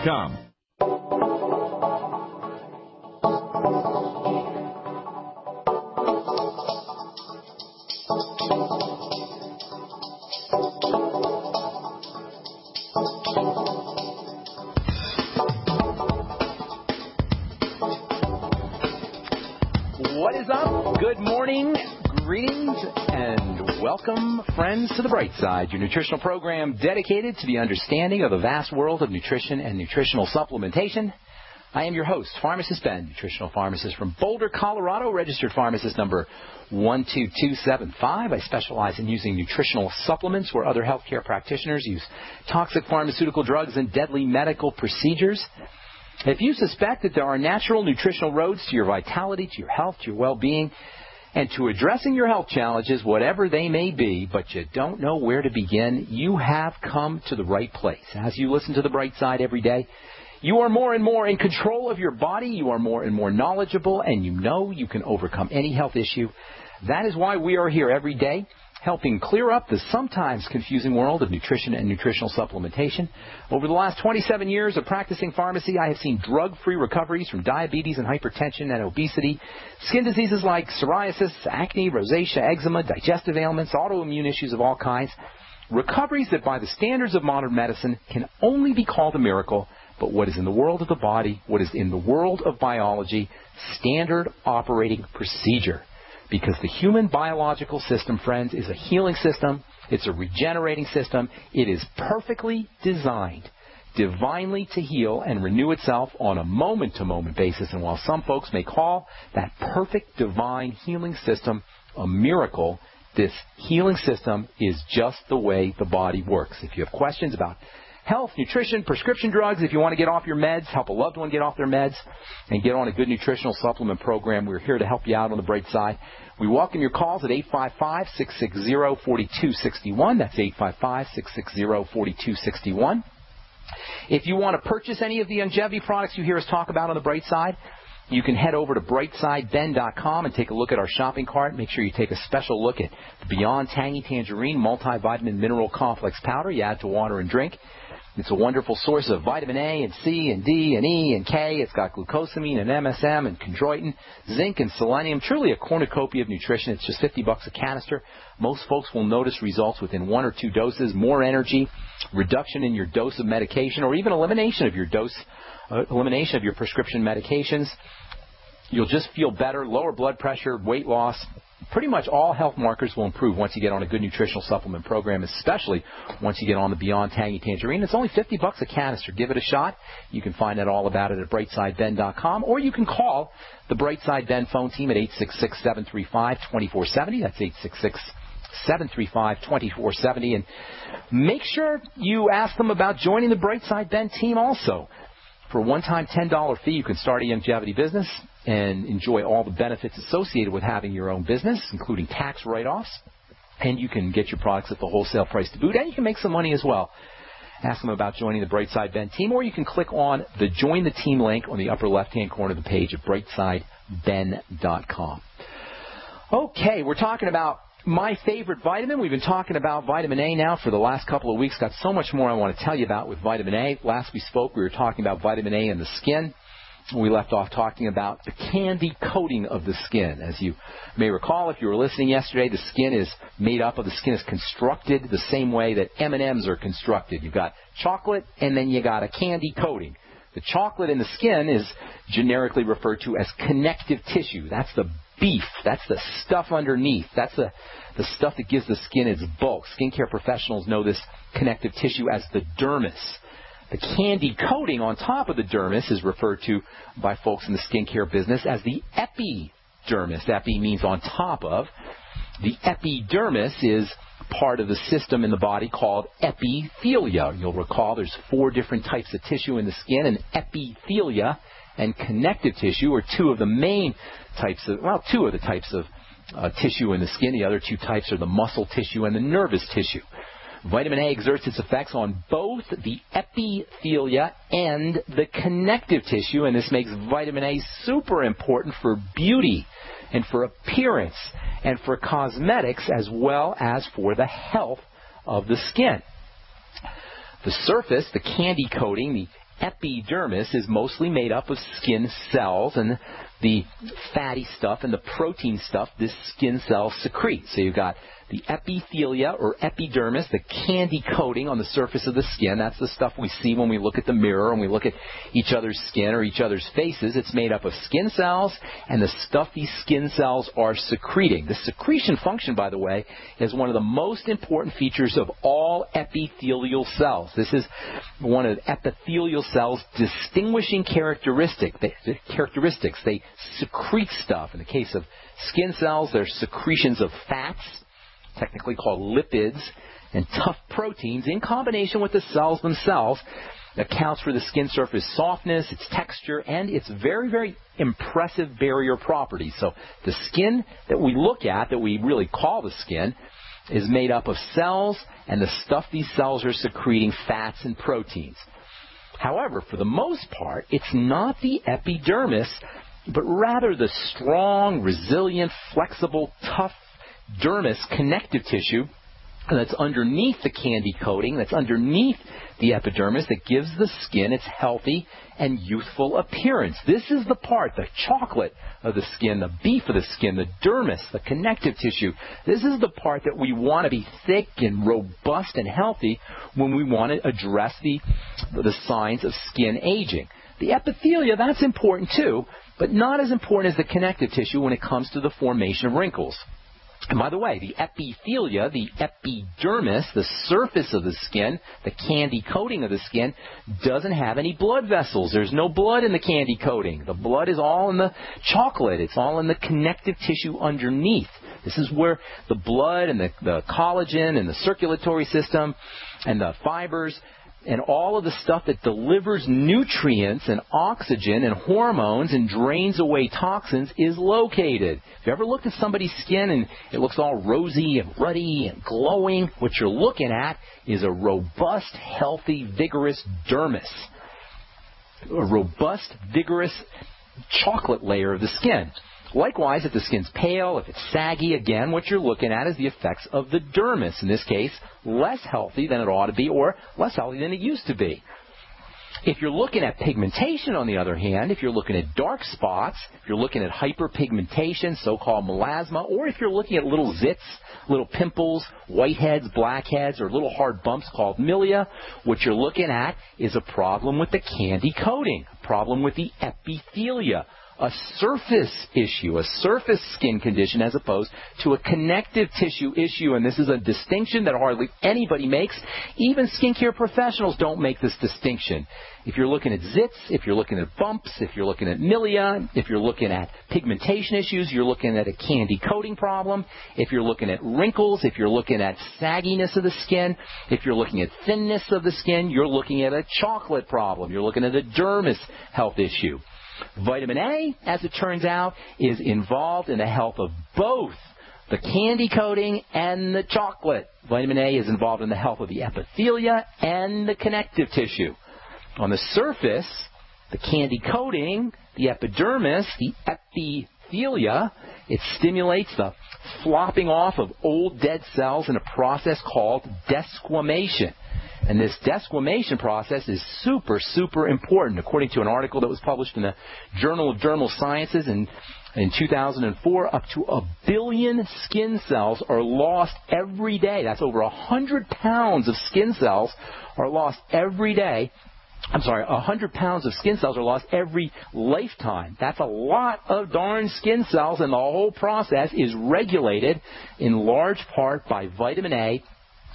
FuchsNutrition.com. What is up? Good morning, greetings, and welcome, friends, to The Bright Side, your nutritional program dedicated to the understanding of the vast world of nutrition and nutritional supplementation. I am your host, Pharmacist Ben, nutritional pharmacist from Boulder, Colorado, registered pharmacist number 12275. I specialize in using nutritional supplements where other healthcare practitioners use toxic pharmaceutical drugs and deadly medical procedures. If you suspect that there are natural nutritional roads to your vitality, to your health, to your well-being, and to addressing your health challenges, whatever they may be, but you don't know where to begin, you have come to the right place. As you listen to The Bright Side every day, you are more and more in control of your body, you are more and more knowledgeable, and you know you can overcome any health issue. That is why we are here every day, helping clear up the sometimes confusing world of nutrition and nutritional supplementation. Over the last 27 years of practicing pharmacy, I have seen drug-free recoveries from diabetes and hypertension and obesity, skin diseases like psoriasis, acne, rosacea, eczema, digestive ailments, autoimmune issues of all kinds. Recoveries that by the standards of modern medicine can only be called a miracle, but what is in the world of the body, what is in the world of biology, standard operating procedure. Because the human biological system, friends, is a healing system. It's a regenerating system. It is perfectly designed divinely to heal and renew itself on a moment-to-moment basis. And while some folks may call that perfect divine healing system a miracle, this healing system is just the way the body works. If you have questions about health, nutrition, prescription drugs, if you want to get off your meds, help a loved one get off their meds, and get on a good nutritional supplement program, we're here to help you out on the bright side. We welcome your calls at 855-660-4261. That's 855-660-4261. If you want to purchase any of the longevity products you hear us talk about on the bright side, you can head over to brightsideben.com and take a look at our shopping cart. Make sure you take a special look at the Beyond Tangy Tangerine Multivitamin Mineral Complex Powder you add to water and drink. It's a wonderful source of vitamin A and C and D and E and K. It's got glucosamine and MSM and chondroitin, zinc and selenium. Truly a cornucopia of nutrition. It's just $50 a canister. Most folks will notice results within 1 or 2 doses, more energy, reduction in your dose of medication, or even elimination of your elimination of your prescription medications. You'll just feel better, lower blood pressure, weight loss. Pretty much all health markers will improve once you get on a good nutritional supplement program, especially once you get on the Beyond Tangy Tangerine. It's only $50 a canister. Give it a shot. You can find out all about it at brightsideben.com, or you can call the Brightside Ben phone team at 866-735-2470. That's 866-735-2470. And make sure you ask them about joining the Brightside Ben team also. For a one-time $10 fee, you can start a longevity business and enjoy all the benefits associated with having your own business, including tax write-offs. And you can get your products at the wholesale price to boot, and you can make some money as well. Ask them about joining the Brightside Ben team, or you can click on the Join the Team link on the upper left-hand corner of the page at brightsideben.com. Okay, we're talking about my favorite vitamin. We've been talking about vitamin A now for the last couple of weeks. Got so much more I want to tell you about with vitamin A. Last we spoke, we were talking about vitamin A in the skin. We left off talking about the candy coating of the skin. As you may recall, if you were listening yesterday, the skin is constructed the same way that M&Ms are constructed. You've got chocolate, and then you got a candy coating. The chocolate in the skin is generically referred to as connective tissue. That's the beef. That's the stuff underneath. That's the stuff that gives the skin its bulk. Skincare professionals know this connective tissue as the dermis. The candy coating on top of the dermis is referred to by folks in the skincare business as the epidermis. Epi means on top of. The epidermis is part of the system in the body called epithelia. You'll recall there's 4 different types of tissue in the skin, and epithelia and connective tissue are two of the types of tissue in the skin. The other 2 types are the muscle tissue and the nervous tissue. Vitamin A exerts its effects on both the epithelia and the connective tissue, and this makes vitamin A super important for beauty and for appearance and for cosmetics, as well as for the health of the skin. The surface, the candy coating, the epidermis is mostly made up of skin cells, and the fatty stuff and the protein stuff this skin cell secretes. So you've got the epithelia or epidermis, the candy coating on the surface of the skin. That's the stuff we see when we look at the mirror and we look at each other's skin or each other's faces. It's made up of skin cells and the stuff these skin cells are secreting. The secretion function, by the way, is one of the most important features of all epithelial cells. This is one of the epithelial cells' distinguishing characteristics. They secrete stuff. In the case of skin cells, they're secretions of fats, technically called lipids, and tough proteins in combination with the cells themselves accounts for the skin surface softness, its texture, and its very, very impressive barrier properties. So the skin that we look at, that we really call the skin, is made up of cells and the stuff these cells are secreting, fats and proteins. However, for the most part, it's not the epidermis, but rather the strong, resilient, flexible, tough dermis, connective tissue, that's underneath the candy coating, that's underneath the epidermis, that gives the skin its healthy and youthful appearance. This is the part, the chocolate of the skin, the beef of the skin, the dermis, the connective tissue. This is the part that we want to be thick and robust and healthy when we want to address the signs of skin aging. The epithelia, that's important too, but not as important as the connective tissue when it comes to the formation of wrinkles. And by the way, the epithelia, the epidermis, the surface of the skin, the candy coating of the skin, doesn't have any blood vessels. There's no blood in the candy coating. The blood is all in the chocolate. It's all in the connective tissue underneath. This is where the blood and the collagen and the circulatory system and the fibers and all of the stuff that delivers nutrients and oxygen and hormones and drains away toxins is located. If you ever looked at somebody's skin and it looks all rosy and ruddy and glowing, what you're looking at is a robust, healthy, vigorous dermis. A robust, vigorous chocolate layer of the skin. Likewise, if the skin's pale, if it's saggy, again, what you're looking at is the effects of the dermis. In this case, less healthy than it ought to be or less healthy than it used to be. If you're looking at pigmentation, on the other hand, if you're looking at dark spots, if you're looking at hyperpigmentation, so-called melasma, or if you're looking at little zits, little pimples, whiteheads, blackheads, or little hard bumps called milia, what you're looking at is a problem with the candy coating, a problem with the epithelia. A surface issue, a surface skin condition as opposed to a connective tissue issue. And this is a distinction that hardly anybody makes. Even skincare professionals don't make this distinction. If you're looking at zits, if you're looking at bumps, if you're looking at milia, if you're looking at pigmentation issues, you're looking at a candy coating problem. If you're looking at wrinkles, if you're looking at sagginess of the skin, if you're looking at thinness of the skin, you're looking at a chocolate problem. You're looking at a dermis health issue. Vitamin A, as it turns out, is involved in the health of both the candy coating and the chocolate. Vitamin A is involved in the health of the epithelia and the connective tissue. On the surface, the candy coating, the epidermis, the epithelia, it stimulates the flopping off of old dead cells in a process called desquamation. And this desquamation process is super, super important. According to an article that was published in the Journal of Dermal Sciences in 2004, up to 1 billion skin cells are lost every day. That's over 100 pounds of skin cells are lost every day. 100 pounds of skin cells are lost every lifetime. That's a lot of darn skin cells, and the whole process is regulated in large part by vitamin A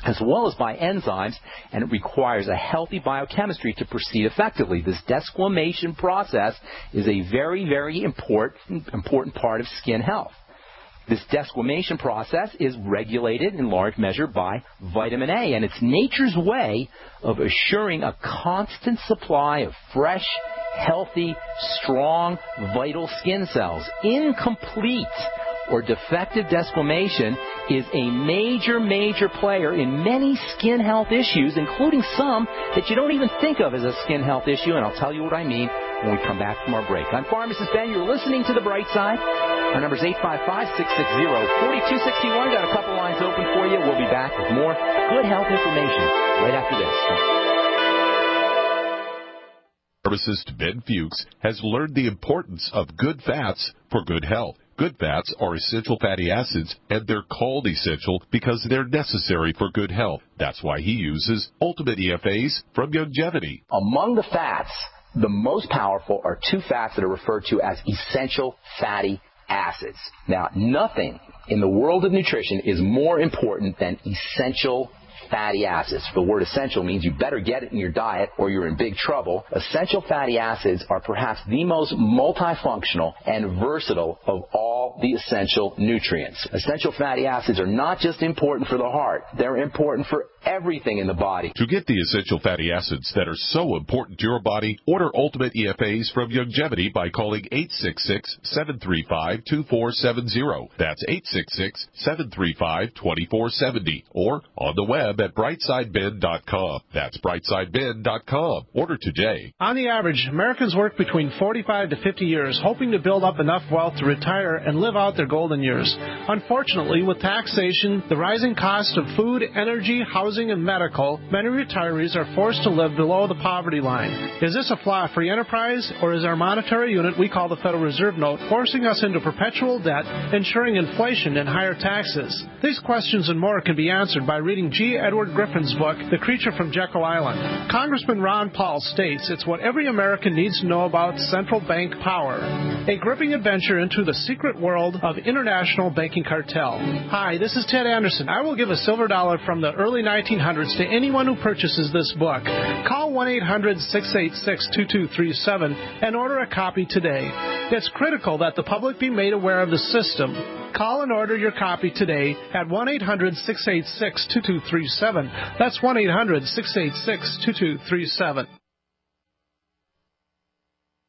as well as by enzymes, and it requires a healthy biochemistry to proceed effectively. This desquamation process is a very, very important part of skin health. This desquamation process is regulated in large measure by vitamin A, and it's nature's way of assuring a constant supply of fresh, healthy, strong, vital skin cells. Incomplete or defective desquamation is a major, major player in many skin health issues, including some that you don't even think of as a skin health issue, and I'll tell you what I mean when we come back from our break. I'm Pharmacist Ben. You're listening to The Bright Side. Our number is 855-660-4261. Got a couple lines open for you. We'll be back with more good health information right after this. Pharmacist Ben Fuchs has learned the importance of good fats for good health. Good fats are essential fatty acids, and they're called essential because they're necessary for good health. That's why he uses Ultimate EFAs from Youngevity. Among the fats, the most powerful are two fats that are referred to as essential fatty acids. Now, nothing in the world of nutrition is more important than essential fatty acids. The word essential means you better get it in your diet or you're in big trouble. Essential fatty acids are perhaps the most multifunctional and versatile of all the essential nutrients. Essential fatty acids are not just important for the heart. They're important for everything in the body. To get the essential fatty acids that are so important to your body, order Ultimate EFAs from Youngevity by calling 866-735-2470. That's 866-735-2470. Or on the web at brightsideben.com. That's brightsideben.com. Order today. On the average, Americans work between 45 to 50 years, hoping to build up enough wealth to retire and live out their golden years. Unfortunately, with taxation, the rising cost of food, energy, housing, and medical, many retirees are forced to live below the poverty line. Is this a flaw free enterprise, or is our monetary unit we call the Federal Reserve Note forcing us into perpetual debt, ensuring inflation and higher taxes? These questions and more can be answered by reading G. Edward Griffin's book, The Creature from Jekyll Island. Congressman Ron Paul states it's what every American needs to know about central bank power. A gripping adventure into the secret world of international banking cartel. Hi, this is Ted Anderson. I will give a silver dollar from the early 1900s to anyone who purchases this book. Call 1-800-686-2237 and order a copy today. It's critical that the public be made aware of the system. Call and order your copy today at 1-800-686-2237. That's 1-800-686-2237.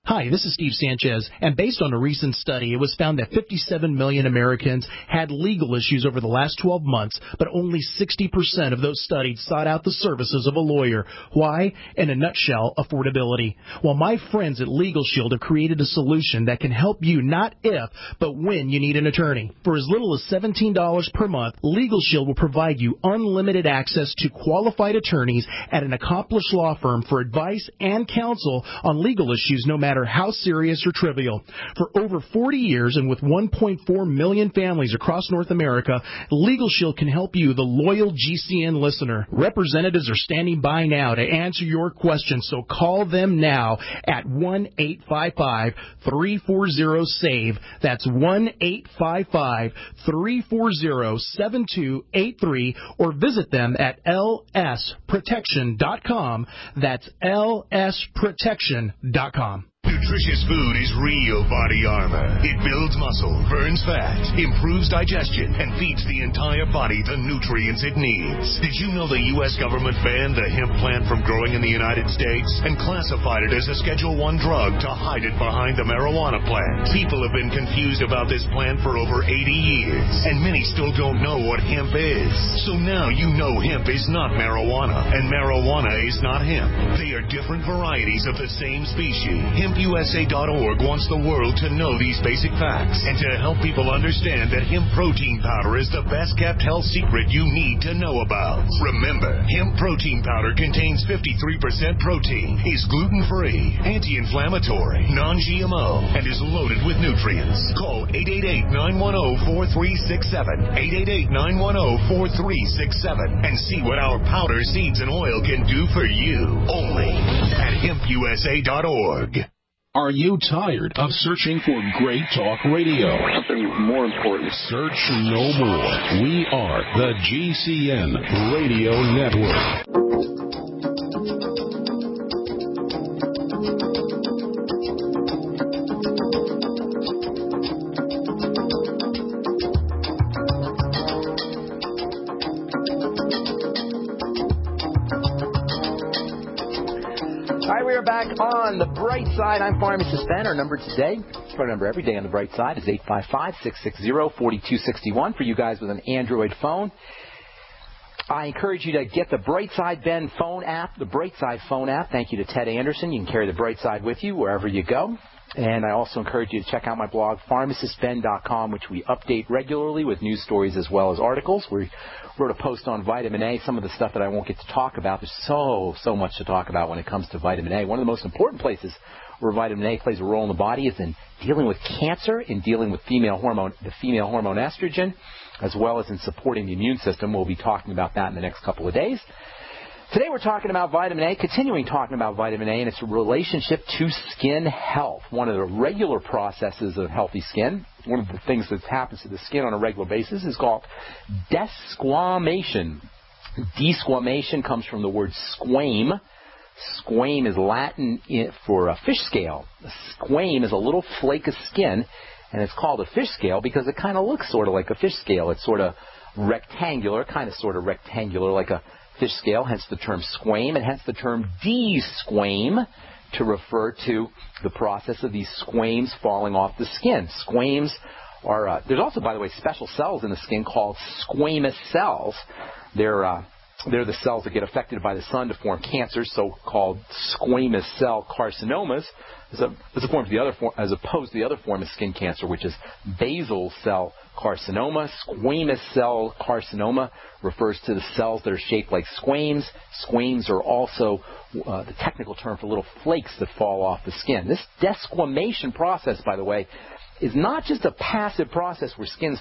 Hi, this is Steve Sanchez, and based on a recent study, it was found that 57 million Americans had legal issues over the last 12 months, but only 60% of those studied sought out the services of a lawyer. Why? In a nutshell, affordability. Well, my friends at Legal Shield have created a solution that can help you not if, but when you need an attorney. For as little as $17 per month, Legal Shield will provide you unlimited access to qualified attorneys at an accomplished law firm for advice and counsel on legal issues, no matter how serious or trivial. For over 40 years and with 1.4 million families across North America, Legal Shield can help you, the loyal GCN listener. Representatives are standing by now to answer your questions, so call them now at 1-855-340-SAVE. That's 1-855-340-7283, or visit them at lsprotection.com. That's lsprotection.com. Nutritious food is real body armor. It builds muscle, burns fat, improves digestion, and feeds the entire body the nutrients it needs. Did you know the U.S. government banned the hemp plant from growing in the United States and classified it as a Schedule I drug to hide it behind the marijuana plant? People have been confused about this plant for over 80 years, and many still don't know what hemp is. So now you know hemp is not marijuana, and marijuana is not hemp. They are different varieties of the same species. HempUSA.org wants the world to know these basic facts and to help people understand that hemp protein powder is the best kept health secret you need to know about. Remember, hemp protein powder contains 53% protein, is gluten-free, anti-inflammatory, non-GMO, and is loaded with nutrients. Call 888-910-4367, 888-910-4367, and see what our powder, seeds, and oil can do for you. Only at HempUSA.org. Are you tired of searching for great talk radio? Something more important. Search no more. We are the GCN Radio Network. Back on the bright side, I'm Pharmacist Ben. Our number today, phone number every day on the bright side, is 855-660-4261 for you guys with an Android phone. I encourage you to get the Brightside Ben phone app, the Brightside phone app. Thank you to Ted Anderson. You can carry the Brightside with you wherever you go. And I also encourage you to check out my blog, pharmacistben.com, which we update regularly with news stories as well as articles. We wrote a post on vitamin A, some of the stuff that I won't get to talk about. There's so much to talk about when it comes to vitamin A. One of the most important places where vitamin A plays a role in the body is in dealing with cancer, in dealing with the female hormone estrogen, as well as in supporting the immune system. We'll be talking about that in the next couple of days. Today we're talking about vitamin A, continuing talking about vitamin A and its relationship to skin health. One of the regular processes of healthy skin, one of the things that happens to the skin on a regular basis is called desquamation. Desquamation comes from the word squame. Squame is Latin for a fish scale. A squame is a little flake of skin, and it's called a fish scale because it kind of looks sort of like a fish scale. It's sort of rectangular, kind of sort of rectangular like a fish scale, hence the term squame, and hence the term desquame to refer to the process of these squames falling off the skin. Squames are, there's also, by the way, special cells in the skin called squamous cells. They're the cells that get affected by the sun to form cancers, so-called squamous cell carcinomas, as opposed to the other form of skin cancer, which is basal cell carcinoma. Squamous cell carcinoma refers to the cells that are shaped like squames. Squames are also the technical term for little flakes that fall off the skin. This desquamation process, by the way, is not just a passive process where squames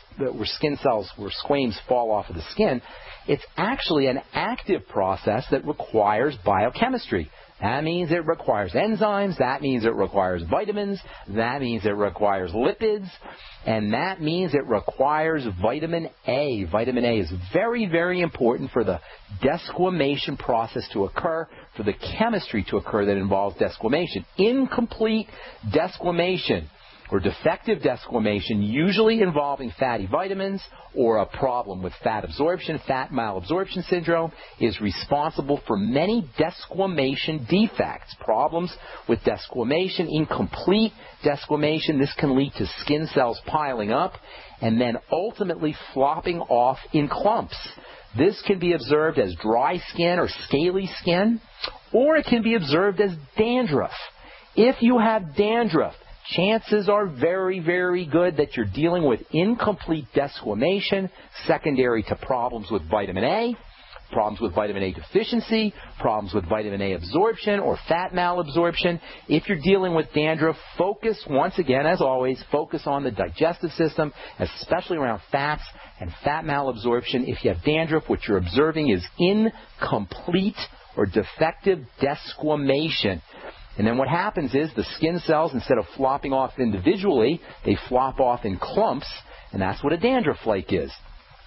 fall off of the skin. It's actually an active process that requires biochemistry. That means it requires enzymes. That means it requires vitamins. That means it requires lipids. And that means it requires vitamin A. Vitamin A is very, very important for the desquamation process to occur, for the chemistry to occur that involves desquamation. Incomplete desquamation or defective desquamation, usually involving fatty vitamins or a problem with fat absorption, fat malabsorption syndrome, is responsible for many desquamation defects. Problems with desquamation, incomplete desquamation, this can lead to skin cells piling up and then ultimately flopping off in clumps. This can be observed as dry skin or scaly skin, or it can be observed as dandruff. If you have dandruff, chances are very, very good that you're dealing with incomplete desquamation, secondary to problems with vitamin A, problems with vitamin A deficiency, problems with vitamin A absorption or fat malabsorption. If you're dealing with dandruff, focus, once again, as always, focus on the digestive system, especially around fats and fat malabsorption. If you have dandruff, what you're observing is incomplete or defective desquamation. And then what happens is the skin cells, instead of flopping off individually, they flop off in clumps, and that's what a dandruff flake is.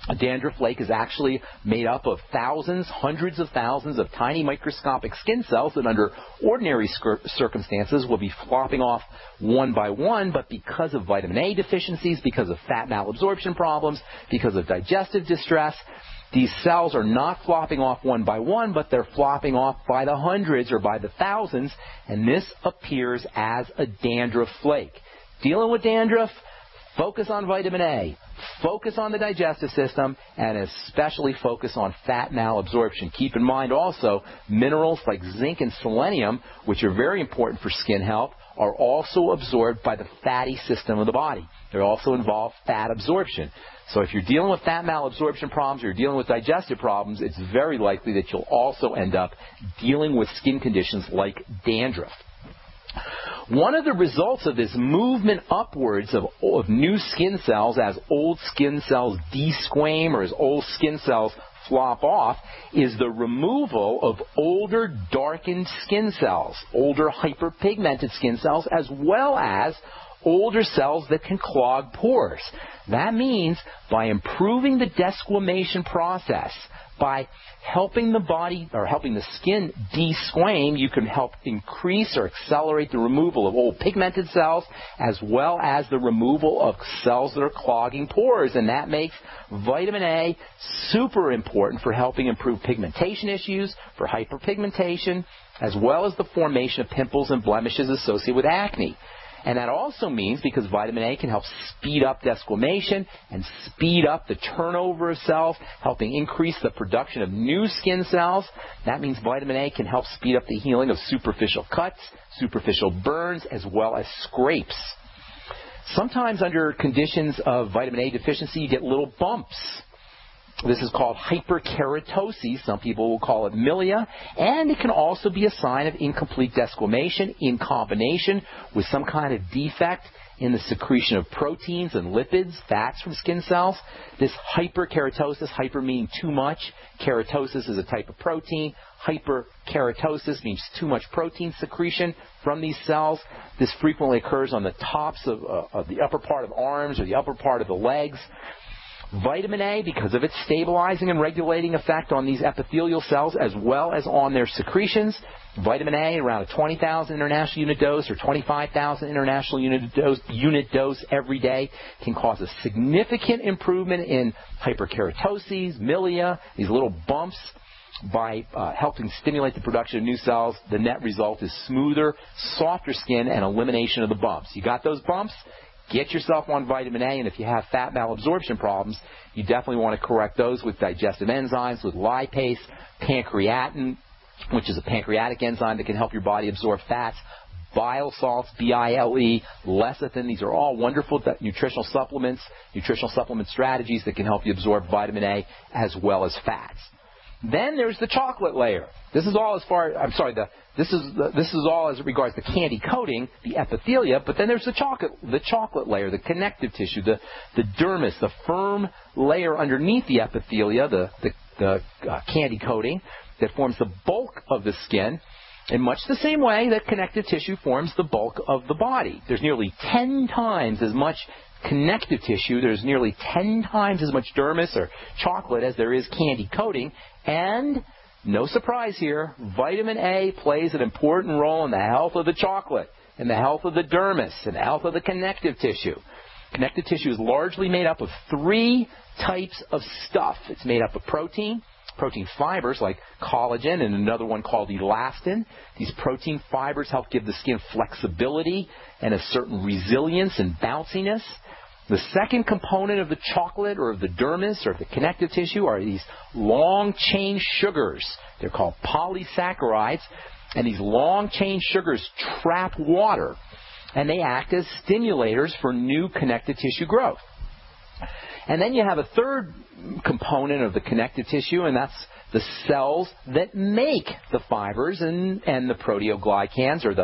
A dandruff flake is actually made up of thousands, hundreds of thousands of tiny microscopic skin cells that under ordinary circumstances will be flopping off one by one, but because of vitamin A deficiencies, because of fat malabsorption problems, because of digestive distress, these cells are not flopping off one by one, but they're flopping off by the hundreds or by the thousands, and this appears as a dandruff flake. Dealing with dandruff, focus on vitamin A, focus on the digestive system, and especially focus on fat malabsorption. Keep in mind also minerals like zinc and selenium, which are very important for skin health, are also absorbed by the fatty system of the body. They also involve fat absorption. So if you're dealing with fat malabsorption problems or you're dealing with digestive problems, it's very likely that you'll also end up dealing with skin conditions like dandruff. One of the results of this movement upwards of new skin cells as old skin cells desquame or as old skin cells flop off is the removal of older darkened skin cells, older hyperpigmented skin cells, as well as older cells that can clog pores. That means by improving the desquamation process, by helping the body or helping the skin desquame, you can help increase or accelerate the removal of old pigmented cells as well as the removal of cells that are clogging pores. And that makes vitamin A super important for helping improve pigmentation issues, for hyperpigmentation, as well as the formation of pimples and blemishes associated with acne. And that also means, because vitamin A can help speed up desquamation and speed up the turnover of cells, helping increase the production of new skin cells, that means vitamin A can help speed up the healing of superficial cuts, superficial burns, as well as scrapes. Sometimes under conditions of vitamin A deficiency, you get little bumps. This is called hyperkeratosis. Some people will call it milia. And it can also be a sign of incomplete desquamation in combination with some kind of defect in the secretion of proteins and lipids, fats from skin cells. This hyperkeratosis, hyper meaning too much. Keratosis is a type of protein. Hyperkeratosis means too much protein secretion from these cells. This frequently occurs on the tops of the upper part of arms or the upper part of the legs. Vitamin A, because of its stabilizing and regulating effect on these epithelial cells as well as on their secretions, vitamin A around a 20,000 international unit dose or 25,000 international unit dose every day can cause a significant improvement in hyperkeratoses, milia, these little bumps. By helping stimulate the production of new cells, the net result is smoother, softer skin and elimination of the bumps. You got those bumps? Get yourself on vitamin A, and if you have fat malabsorption problems, you definitely want to correct those with digestive enzymes, with lipase, pancreatin, which is a pancreatic enzyme that can help your body absorb fats, bile salts, B-I-L-E, lecithin. These are all wonderful nutritional supplement strategies that can help you absorb vitamin A as well as fats. Then there's the chocolate layer. This is all this is all as it regards the candy coating, the epithelia, but then there's the chocolate layer, the connective tissue, the dermis, the firm layer underneath the epithelia, the candy coating that forms the bulk of the skin. In much the same way that connective tissue forms the bulk of the body. There's nearly 10 times as much connective tissue, there's nearly 10 times as much dermis or chocolate as there is candy coating, and no surprise here, vitamin A plays an important role in the health of the chocolate, in the health of the dermis, in the health of the connective tissue. Connective tissue is largely made up of 3 types of stuff. It's made up of protein fibers like collagen and another one called elastin. These protein fibers help give the skin flexibility and a certain resilience and bounciness. The second component of the chocolate or of the dermis or of the connective tissue are these long-chain sugars. They're called polysaccharides, and these long-chain sugars trap water, and they act as stimulators for new connective tissue growth. And then you have a third component of the connective tissue, and that's the cells that make the fibers and the proteoglycans or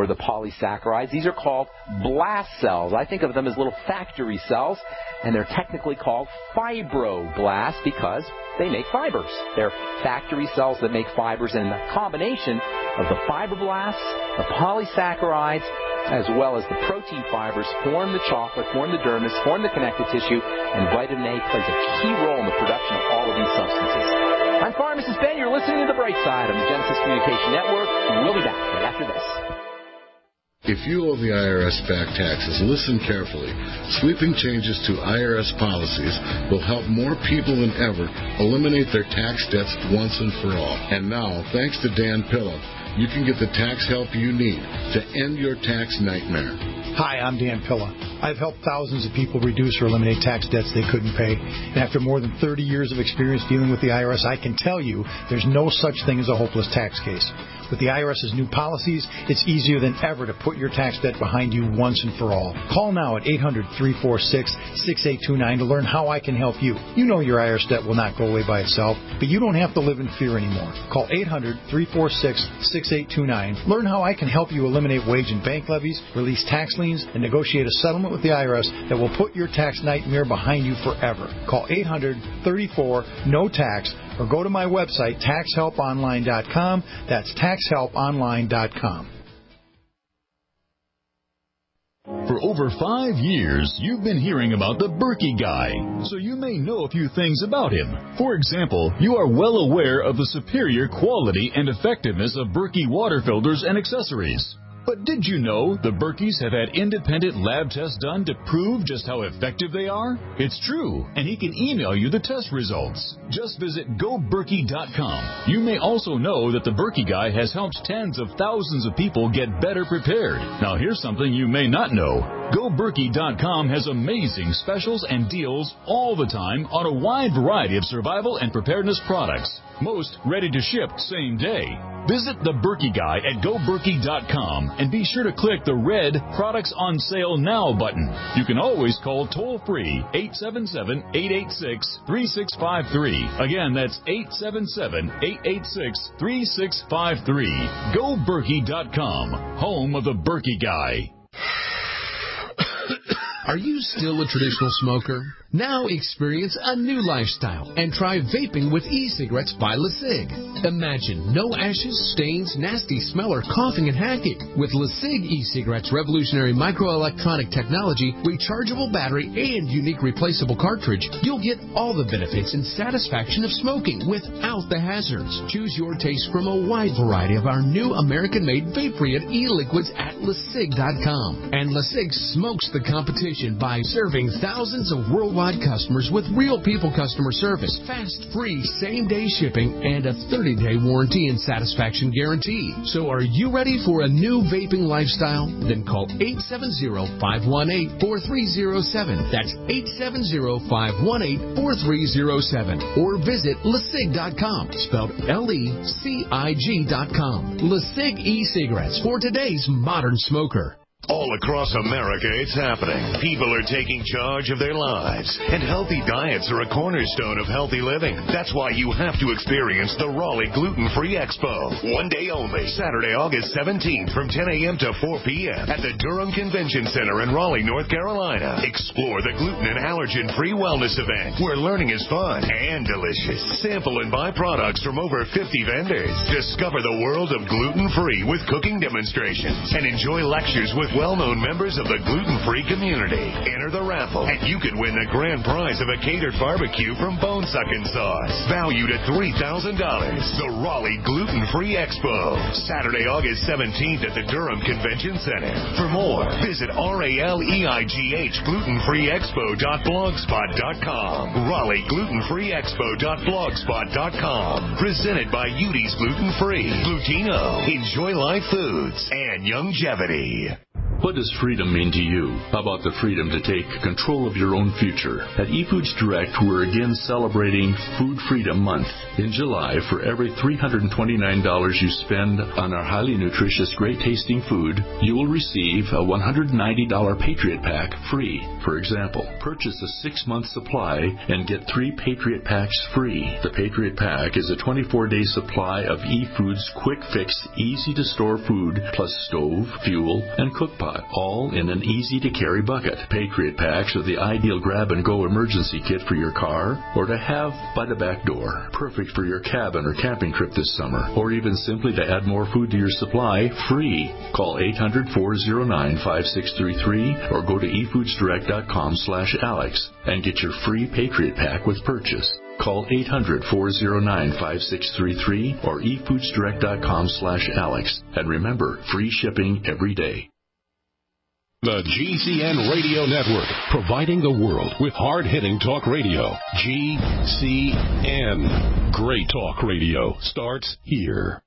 the polysaccharides. These are called blast cells. I think of them as little factory cells, and they're technically called fibroblasts because they make fibers. They're factory cells that make fibers, and the combination of the fibroblasts, the polysaccharides, as well as the protein fibers form the chocolate, form the dermis, form the connective tissue, and vitamin A plays a key role in the production of all of these substances. I'm Pharmacist Ben. You're listening to The Bright Side on the Genesis Communication Network. We'll be back right after this. If you owe the IRS back taxes, listen carefully. Sweeping changes to IRS policies will help more people than ever eliminate their tax debts once and for all. And now, thanks to Dan Pilla, you can get the tax help you need to end your tax nightmare. Hi, I'm Dan Pilla. I've helped thousands of people reduce or eliminate tax debts they couldn't pay. And after more than 30 years of experience dealing with the IRS, I can tell you there's no such thing as a hopeless tax case. With the IRS's new policies, it's easier than ever to put your tax debt behind you once and for all. Call now at 800-346-6829 to learn how I can help you. You know your IRS debt will not go away by itself, but you don't have to live in fear anymore. Call 800-346-6829. Learn how I can help you eliminate wage and bank levies, release tax liens, and negotiate a settlement with the IRS that will put your tax nightmare behind you forever. Call 800-34-NO-TAX or go to my website, taxhelponline.com. That's taxhelponline.com. For over 5 years, you've been hearing about the Berkey guy, so you may know a few things about him. For example, you are well aware of the superior quality and effectiveness of Berkey water filters and accessories. But did you know the Berkeys have had independent lab tests done to prove just how effective they are? It's true, and he can email you the test results. Just visit GoBerkey.com. You may also know that the Berkey guy has helped tens of thousands of people get better prepared. Now here's something you may not know. GoBerkey.com has amazing specials and deals all the time on a wide variety of survival and preparedness products. Most ready to ship same day. Visit the Berkey guy at GoBerkey.com And be sure to click the red Products on Sale Now button. You can always call toll-free 877-886-3653. Again, that's 877-886-3653. GoBerkey.com, home of the Berkey Guy. Are you still a traditional smoker? Now experience a new lifestyle and try vaping with e-cigarettes by LeSig. Imagine no ashes, stains, nasty smell, or coughing and hacking. With LeSig e-cigarettes' revolutionary microelectronic technology, rechargeable battery, and unique replaceable cartridge, you'll get all the benefits and satisfaction of smoking without the hazards. Choose your taste from a wide variety of our new American-made vape-free e-liquids at LeSig.com. And LeSig smokes the competition by serving thousands of worldwide customers with real people customer service, fast, free, same-day shipping, and a 30-day warranty and satisfaction guarantee. So are you ready for a new vaping lifestyle? Then call 870-518-4307. That's 870-518-4307. Or visit LeSig.com, spelled LECIG.com. LeSig e-cigarettes for today's modern smoker. All across America, it's happening. People are taking charge of their lives, and healthy diets are a cornerstone of healthy living. That's why you have to experience the Raleigh Gluten-Free Expo. One day only, Saturday, August 17th from 10 a.m. to 4 p.m. at the Durham Convention Center in Raleigh, North Carolina. Explore the gluten and allergen-free wellness event, where learning is fun and delicious. Sample and buy products from over 50 vendors. Discover the world of gluten-free with cooking demonstrations, and enjoy lectures with well-known members of the gluten-free community. Enter the raffle, and you could win the grand prize of a catered barbecue from Bone Suckin' Sauce, valued at $3,000. The Raleigh Gluten-Free Expo, Saturday, August 17th at the Durham Convention Center. For more, visit RaleighGlutenFreeExpo.blogspot.com. Raleigh GlutenFreeExpo.blogspot.com. Presented by Udi's Gluten Free, Glutino, Enjoy Life Foods, and Youngevity. What does freedom mean to you? How about the freedom to take control of your own future? At eFoods Direct, we're again celebrating Food Freedom Month. In July, for every $329 you spend on our highly nutritious, great-tasting food, you will receive a $190 Patriot Pack free. For example, purchase a 6-month supply and get 3 Patriot Packs free. The Patriot Pack is a 24-day supply of eFoods quick-fix, easy-to-store food, plus stove, fuel, and cook pot, all in an easy-to-carry bucket. Patriot Packs are the ideal grab-and-go emergency kit for your car or to have by the back door. Perfect for your cabin or camping trip this summer, or even simply to add more food to your supply, free. Call 800-409-5633 or go to efoodsdirect.com/Alex and get your free Patriot Pack with purchase. Call 800-409-5633 or efoodsdirect.com/Alex. And remember, free shipping every day. The GCN Radio Network, providing the world with hard-hitting talk radio. GCN. Great talk radio starts here.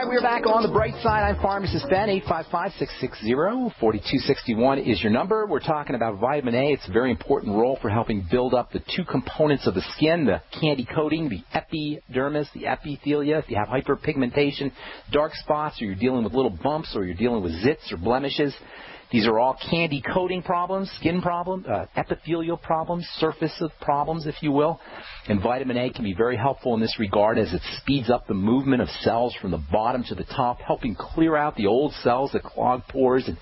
We're back on the bright side. I'm Pharmacist Ben. 855-660-4261 is your number. We're talking about vitamin A. It's a very important role for helping build up the 2 components of the skin, the candy coating, the epidermis, the epithelia. If you have hyperpigmentation, dark spots, or you're dealing with little bumps, or you're dealing with zits or blemishes, these are all candy coating problems, skin problems, epithelial problems, surface of problems, if you will. And vitamin A can be very helpful in this regard as it speeds up the movement of cells from the bottom to the top, helping clear out the old cells that clog pores and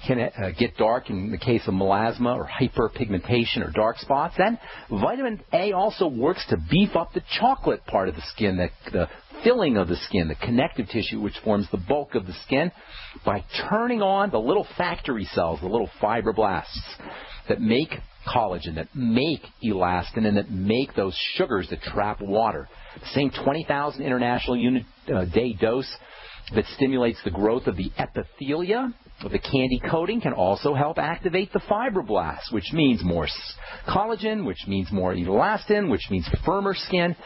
can get dark in the case of melasma or hyperpigmentation or dark spots. And vitamin A also works to beef up the chocolate part of the skin, the filling of the skin, the connective tissue which forms the bulk of the skin, by turning on the little factory cells, the little fibroblasts that make collagen, that make elastin, and that make those sugars that trap water. The same 20,000 international unit day dose that stimulates the growth of the epithelia. The candy coating can also help activate the fibroblasts, which means more collagen, which means more elastin, which means firmer skin,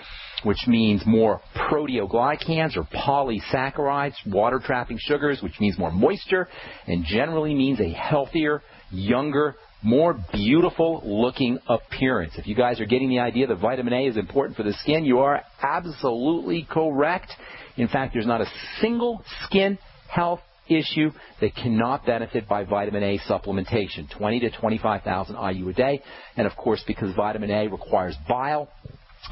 which means more proteoglycans or polysaccharides, water-trapping sugars, which means more moisture, and generally means a healthier, younger, more beautiful-looking appearance. If you guys are getting the idea that vitamin A is important for the skin, you are absolutely correct. In fact, there's not a single skin health issue that cannot benefit by vitamin A supplementation, 20 to 25,000 IU a day. And, of course, because vitamin A requires bile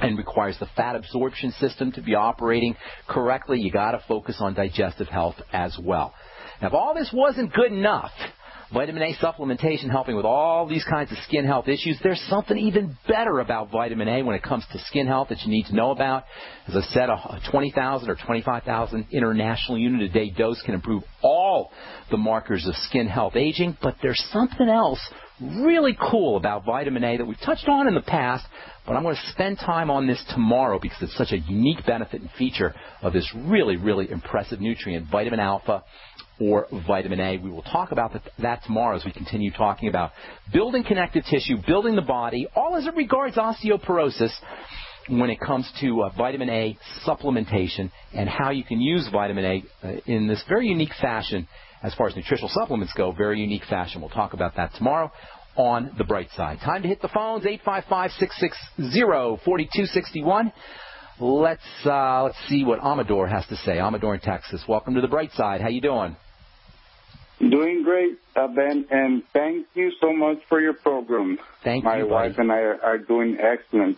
and requires the fat absorption system to be operating correctly, you got to focus on digestive health as well. Now, if all this wasn't good enough, vitamin A supplementation helping with all these kinds of skin health issues, there's something even better about vitamin A when it comes to skin health that you need to know about. As I said, a 20,000 or 25,000 international unit a day dose can improve all the markers of skin health aging, but there's something else really cool about vitamin A that we've touched on in the past, but I'm going to spend time on this tomorrow because it's such a unique benefit and feature of this really, really impressive nutrient, vitamin alpha or vitamin A. We will talk about that tomorrow as we continue talking about building connective tissue, building the body, all as it regards osteoporosis when it comes to vitamin A supplementation and how you can use vitamin A in this very unique fashion as far as nutritional supplements go, very unique fashion. We'll talk about that tomorrow on The Bright Side. Time to hit the phones, 855-660-4261. Let's see what Amador has to say. Amador in Texas. Welcome to The Bright Side. How you doing? Doing great, Ben, and thank you so much for your program. Thank you, My wife and I are doing excellent.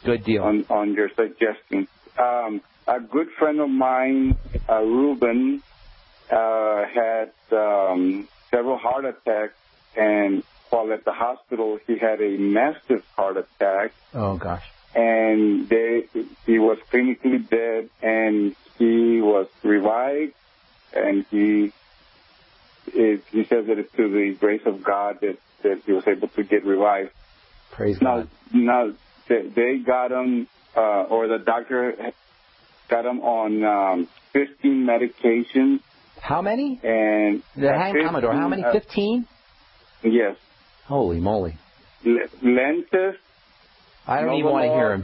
Good deal. On your suggestions. A good friend of mine, Ruben, had several heart attacks, and while at the hospital, he had a massive heart attack. Oh, gosh. And he was clinically dead, and he was revived, and he says that it's to the grace of God that he was able to get revived. Praise God. Now they got him, or the doctor got him on 15 medications. How many? And Commodore, how many? 15? Yes. Holy moly. Lenses. I don't even want to hear him.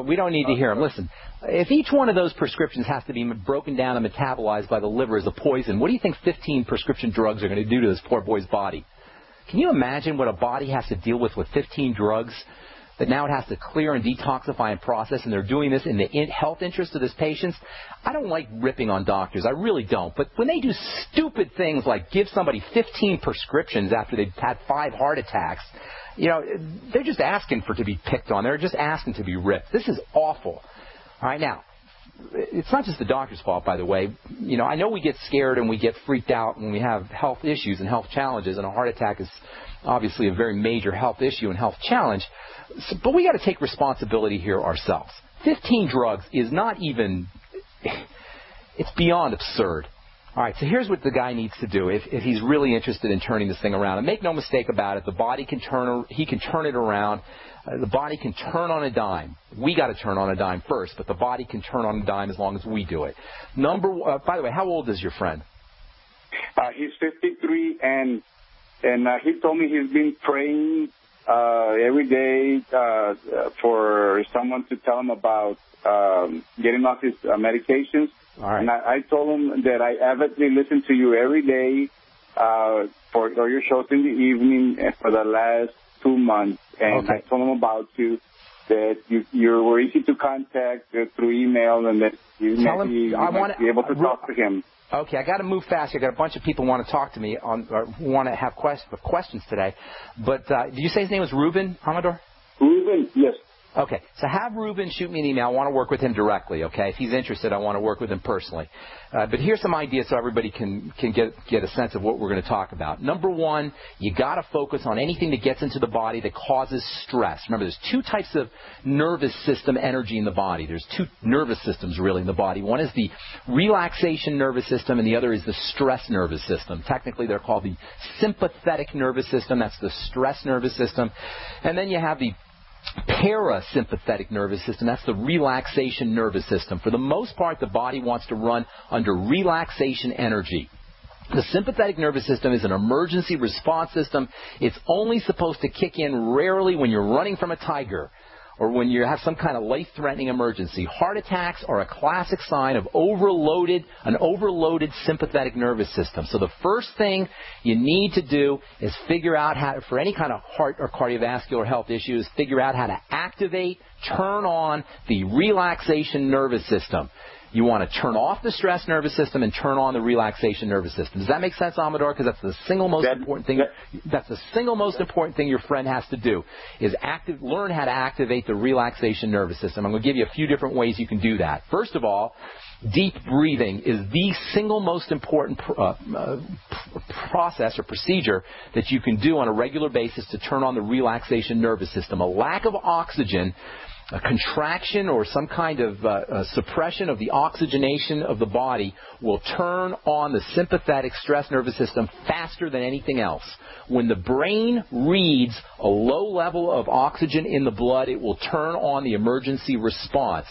We don't need to hear him. Listen, if each one of those prescriptions has to be broken down and metabolized by the liver as a poison, what do you think 15 prescription drugs are going to do to this poor boy's body? Can you imagine what a body has to deal with 15 drugs that now it has to clear and detoxify and process, and they're doing this in the health interest of this patient? I don't like ripping on doctors. I really don't. But when they do stupid things like give somebody 15 prescriptions after they've had 5 heart attacks, they're just asking to be picked on. They're just asking to be ripped. This is awful. All right, now, it's not just the doctor's fault, by the way. I know we get scared and we get freaked out when we have health issues and health challenges, and a heart attack is obviously a very major health issue and health challenge. But we got to take responsibility here ourselves. 15 drugs is not even, it's beyond absurd. All right, so here's what the guy needs to do if he's really interested in turning this thing around. And make no mistake about it, the body can he can turn it around. The body can turn on a dime. We got to turn on a dime first, but the body can turn on a dime as long as we do it. By the way, how old is your friend? He's 53, and he told me he's been praying every day for someone to tell him about getting off his medications. All right. And I told him that I avidly listen to you every day for your shows in the evening for the last 2 months. And I told him about you, that you were easy to contact through email, and that you might be able to talk to him. Okay, I got to move fast. I got a bunch of people who want to talk to me who want to have questions today. But did you say his name was Ruben, Amador? Ruben, yes. Okay, so have Ruben shoot me an email. I want to work with him directly, okay? If he's interested, I want to work with him personally. But here's some ideas so everybody can get a sense of what we're going to talk about. Number one, you got to focus on anything that gets into the body that causes stress. Remember, there's 2 types of nervous system energy in the body. There's 2 nervous systems, really, in the body. One is the relaxation nervous system, and the other is the stress nervous system. Technically, they're called the sympathetic nervous system. That's the stress nervous system. And then you have the parasympathetic nervous system. That's the relaxation nervous system. For the most part, the body wants to run under relaxation energy. The sympathetic nervous system is an emergency response system. It's only supposed to kick in rarely when you're running from a tiger or when you have some kind of life-threatening emergency. Heart attacks are a classic sign of an overloaded sympathetic nervous system. So the first thing you need to do is figure out how, for any kind of heart or cardiovascular health issues, figure out how to activate, turn on the relaxation nervous system. You want to turn off the stress nervous system and turn on the relaxation nervous system. Does that make sense, Amador? Because that's the single most important thing. That's the single most important thing your friend has to do is learn how to activate the relaxation nervous system. I'm going to give you a few different ways you can do that. First of all, deep breathing is the single most important process or procedure that you can do on a regular basis to turn on the relaxation nervous system. A lack of oxygen, a contraction or some kind of suppression of the oxygenation of the body will turn on the sympathetic stress nervous system faster than anything else. When the brain reads a low level of oxygen in the blood, it will turn on the emergency response.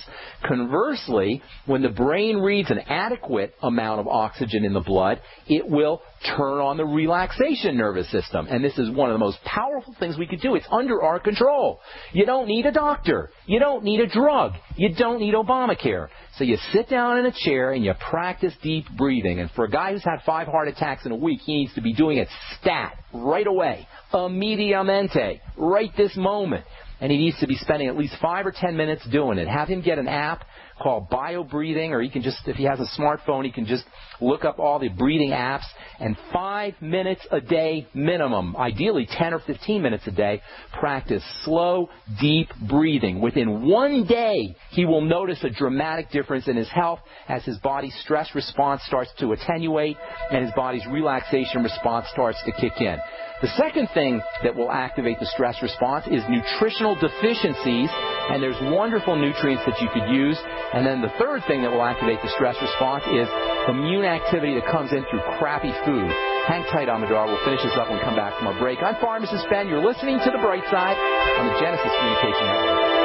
Conversely, when the brain reads an adequate amount of oxygen in the blood, it will turn on the relaxation nervous system. And this is one of the most powerful things we could do. It's under our control. You don't need a doctor. You don't need a drug. You don't need Obamacare. So you sit down in a chair and you practice deep breathing. And for a guy who's had 5 heart attacks in a week, he needs to be doing it stat, right away, immediatamente, right this moment. And he needs to be spending at least 5 or 10 minutes doing it. Have him get an app called BioBreathing, or he can just, if he has a smartphone, he can just look up all the breathing apps, and 5 minutes a day minimum, ideally 10 or 15 minutes a day, practice slow, deep breathing. Within 1 day, he will notice a dramatic difference in his health as his body's stress response starts to attenuate and his body's relaxation response starts to kick in. The second thing that will activate the stress response is nutritional deficiencies, and there's wonderful nutrients that you could use. And then the third thing that will activate the stress response is immune activity that comes in through crappy food. Hang tight, Amador. We'll finish this up when we come back from our break. I'm Pharmacist Ben. You're listening to The Bright Side on the Genesis Communication Network.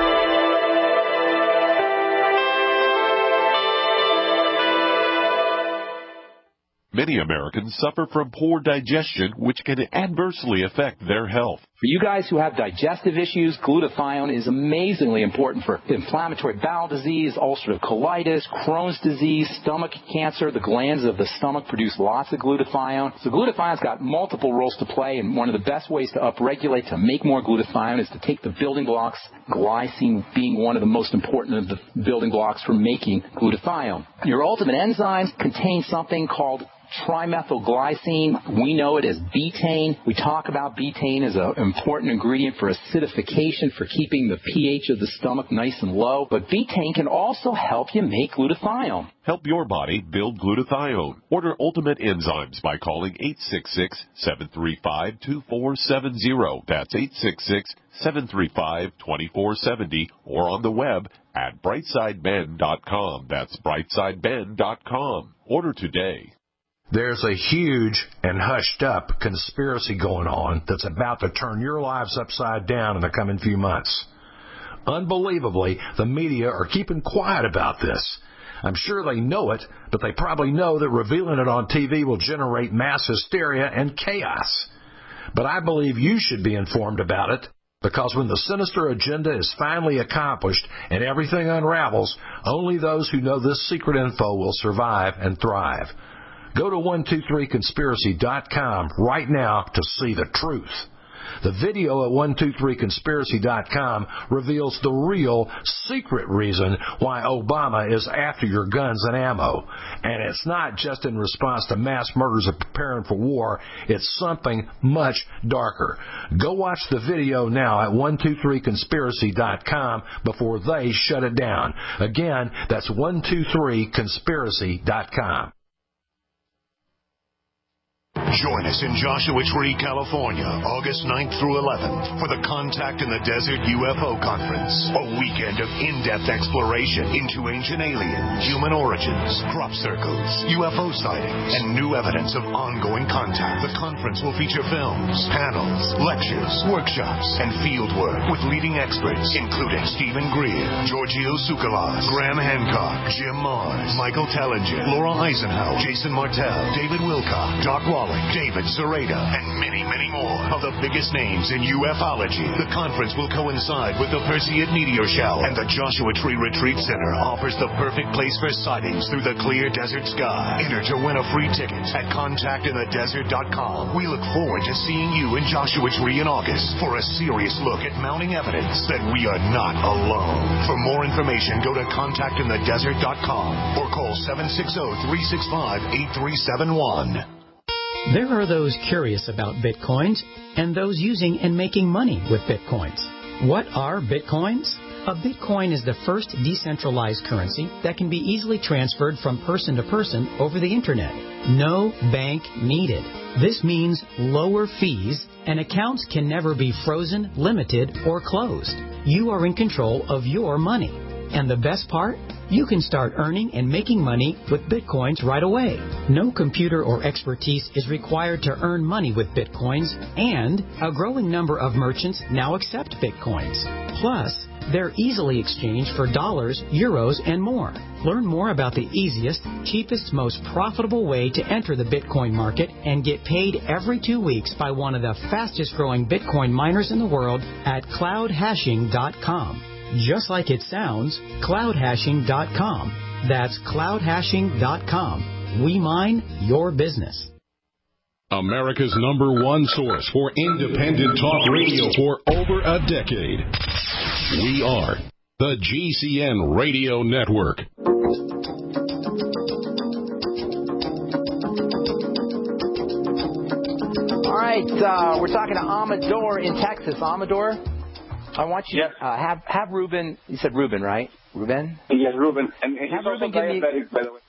Many Americans suffer from poor digestion, which can adversely affect their health. For you guys who have digestive issues, glutathione is amazingly important for inflammatory bowel disease, ulcerative colitis, Crohn's disease, stomach cancer. The glands of the stomach produce lots of glutathione. So glutathione's got multiple roles to play, and one of the best ways to upregulate, to make more glutathione, is to take the building blocks, glycine being one of the most important of the building blocks for making glutathione. Your ultimate enzymes contain something called trimethylglycine. We know it as betaine. We talk about betaine as an important ingredient for acidification, for keeping the pH of the stomach nice and low. But betaine can also help you make glutathione. Help your body build glutathione. Order Ultimate Enzymes by calling 866-735-2470. That's 866-735-2470, or on the web at brightsideben.com. That's brightsideben.com. Order today. There's a huge and hushed-up conspiracy going on that's about to turn your lives upside down in the coming few months. Unbelievably, the media are keeping quiet about this. I'm sure they know it, but they probably know that revealing it on TV will generate mass hysteria and chaos. But I believe you should be informed about it, because when the sinister agenda is finally accomplished and everything unravels, only those who know this secret info will survive and thrive. Go to 123conspiracy.com right now to see the truth. The video at 123conspiracy.com reveals the real secret reason why Obama is after your guns and ammo. And it's not just in response to mass murders of preparing for war. It's something much darker. Go watch the video now at 123conspiracy.com before they shut it down. Again, that's 123conspiracy.com. Join us in Joshua Tree, California, August 9th through 11th for the Contact in the Desert UFO Conference. A weekend of in-depth exploration into ancient aliens, human origins, crop circles, UFO sightings, and new evidence of ongoing contact. The conference will feature films, panels, lectures, workshops, and field work with leading experts, including Stephen Greer, Giorgio Tsoukalos, Graham Hancock, Jim Mars, Michael Tellinger, Laura Eisenhower, Jason Martell, David Wilcock, Doc Wallach, David Zereda, and many, many more of the biggest names in ufology. The conference will coincide with the Perseid meteor shower, and the Joshua Tree Retreat Center offers the perfect place for sightings through the clear desert sky. Enter to win a free ticket at contactinthedesert.com. We look forward to seeing you in Joshua Tree in August for a serious look at mounting evidence that we are not alone. For more information, go to contactinthedesert.com or call 760-365-8371. There are those curious about Bitcoins and those using and making money with Bitcoins. What are Bitcoins? A Bitcoin is the first decentralized currency that can be easily transferred from person to person over the Internet. No bank needed. This means lower fees, and accounts can never be frozen, limited, or closed. You are in control of your money. And the best part? You can start earning and making money with Bitcoins right away. No computer or expertise is required to earn money with Bitcoins, and a growing number of merchants now accept Bitcoins. Plus, they're easily exchanged for dollars, euros, and more. Learn more about the easiest, cheapest, most profitable way to enter the Bitcoin market and get paid every 2 weeks by one of the fastest growing Bitcoin miners in the world at cloudhashing.com. Just like it sounds, cloudhashing.com. That's cloudhashing.com. We mine your business. America's #1 source for independent talk radio for over a decade. We are the GCN Radio Network. All right, we're talking to Amador in Texas. Amador, I want you to have Ruben. You said Ruben, right? Ruben? Yes, Ruben. And he's have also Ruben give me. diabetic, by the way.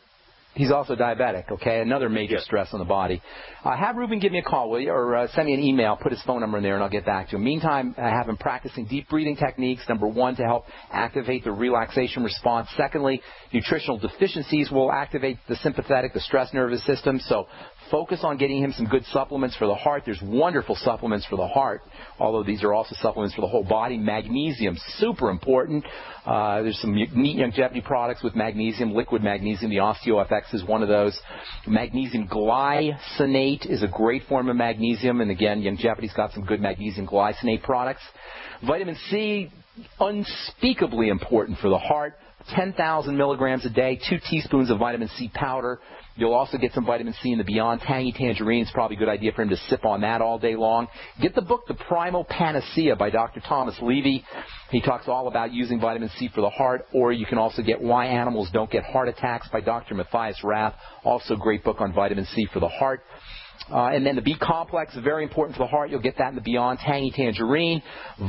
He's also diabetic, okay? Another major stress on the body. Have Ruben give me a call, will you? Or send me an email. Put his phone number in there, and I'll get back to him. Meantime, I have him practicing deep breathing techniques, number one, to help activate the relaxation response. Secondly, nutritional deficiencies will activate the sympathetic, the stress nervous system. So focus on getting him some good supplements for the heart. There's wonderful supplements for the heart, although these are also supplements for the whole body. Magnesium, super important. There's some neat longevity products with magnesium, liquid magnesium. The OsteoFX is one of those. Magnesium glycinate is a great form of magnesium. And again, longevity's got some good magnesium glycinate products. Vitamin C, unspeakably important for the heart. 10,000 milligrams a day, 2 teaspoons of vitamin C powder. You'll also get some vitamin C in the Beyond Tangy Tangerine. It's probably a good idea for him to sip on that all day long. Get the book, The Primal Panacea by Dr. Thomas Levy. He talks all about using vitamin C for the heart. Or you can also get Why Animals Don't Get Heart Attacks by Dr. Matthias Rath. Also a great book on vitamin C for the heart. And then the B complex is very important for the heart. You'll get that in the Beyond Tangy Tangerine.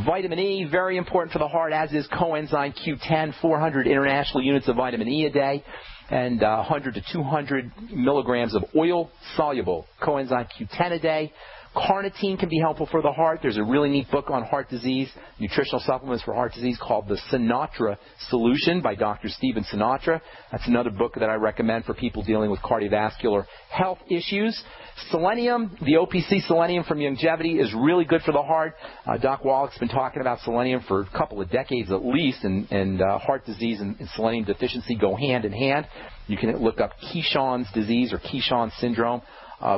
Vitamin E, very important for the heart, as is coenzyme Q10, 400 international units of vitamin E a day, and 100 to 200 milligrams of oil-soluble coenzyme Q10 a day. Carnitine can be helpful for the heart. There's a really neat book on heart disease, nutritional supplements for heart disease, called The Sinatra Solution by Dr. Stephen Sinatra. That's another book that I recommend for people dealing with cardiovascular health issues. Selenium, the OPC selenium from Longevity, is really good for the heart. Doc Wallach's been talking about selenium for a couple of decades at least, and heart disease and selenium deficiency go hand in hand. You can look up Keyshawn's disease or Keyshawn syndrome,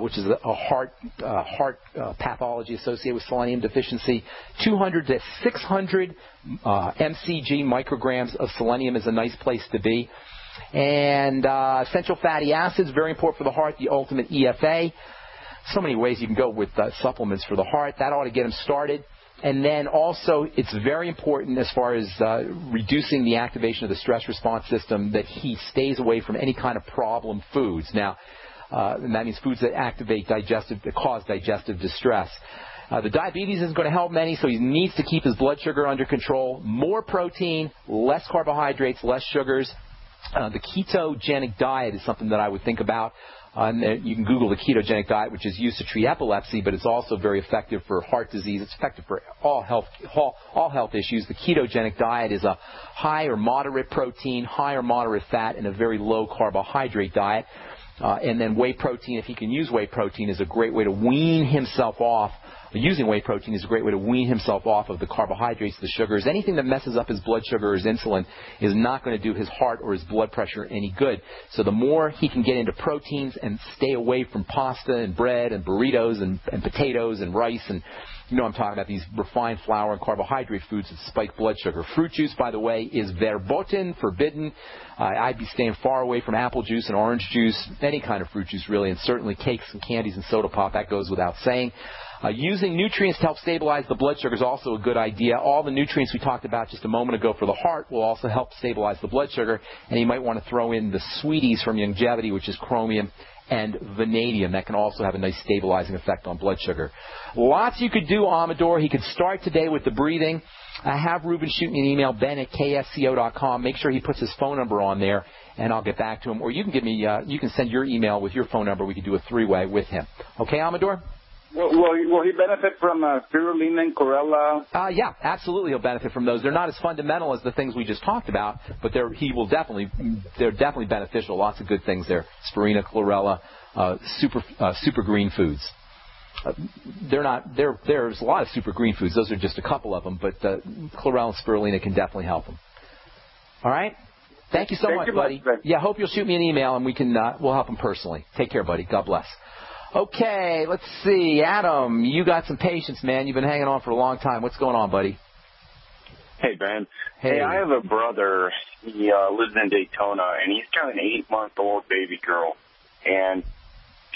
which is a heart pathology associated with selenium deficiency. 200 to 600 mcg, micrograms of selenium is a nice place to be. And essential fatty acids, very important for the heart, the ultimate EFA. So many ways you can go with supplements for the heart. That ought to get them started. And then also, it's very important as far as reducing the activation of the stress response system that he stays away from any kind of problem foods. Now, and that means foods that that cause digestive distress. The diabetes isn't going to help many, so he needs to keep his blood sugar under control. More protein, less carbohydrates, less sugars. The ketogenic diet is something that I would think about. You can Google the ketogenic diet, which is used to treat epilepsy, but it's also very effective for heart disease. It's effective for all health issues. The ketogenic diet is a high or moderate protein, high or moderate fat, and a very low carbohydrate diet. And then whey protein, if he can use whey protein, is a great way to wean himself off. Using whey protein is a great way to wean himself off of the carbohydrates, the sugars. Anything that messes up his blood sugar or his insulin is not going to do his heart or his blood pressure any good. So the more he can get into proteins and stay away from pasta and bread and burritos and potatoes and rice and, you know, I'm talking about these refined flour and carbohydrate foods that spike blood sugar. Fruit juice, by the way, is verboten, forbidden. I'd be staying far away from apple juice and orange juice, any kind of fruit juice really, and certainly cakes and candies and soda pop. That goes without saying. Using nutrients to help stabilize the blood sugar is also a good idea. All the nutrients we talked about just a moment ago for the heart will also help stabilize the blood sugar. And you might want to throw in the sweeties from Longevity, which is chromium and vanadium. That can also have a nice stabilizing effect on blood sugar. Lots you could do, Amador. He could start today with the breathing. Have Ruben shoot me an email, ben@ksco.com. Make sure he puts his phone number on there, and I'll get back to him. Or you can give me, you can send your email with your phone number. We can do a three-way with him. Okay, Amador? Will he benefit from spirulina and chlorella? Yeah, absolutely he'll benefit from those. They're not as fundamental as the things we just talked about, but they're definitely beneficial. Lots of good things there. Spirulina, chlorella, super green foods. There's a lot of super green foods. Those are just a couple of them, but chlorella and spirulina can definitely help them. All right? Thank you so much, buddy. Yeah, hope you'll shoot me an email, and we'll help him personally. Take care, buddy. God bless. Okay, let's see. Adam, you got some patience, man. You've been hanging on for a long time. What's going on, buddy? Hey, Ben. Hey, I have a brother. He lives in Daytona, and he's got an 8-month-old baby girl. And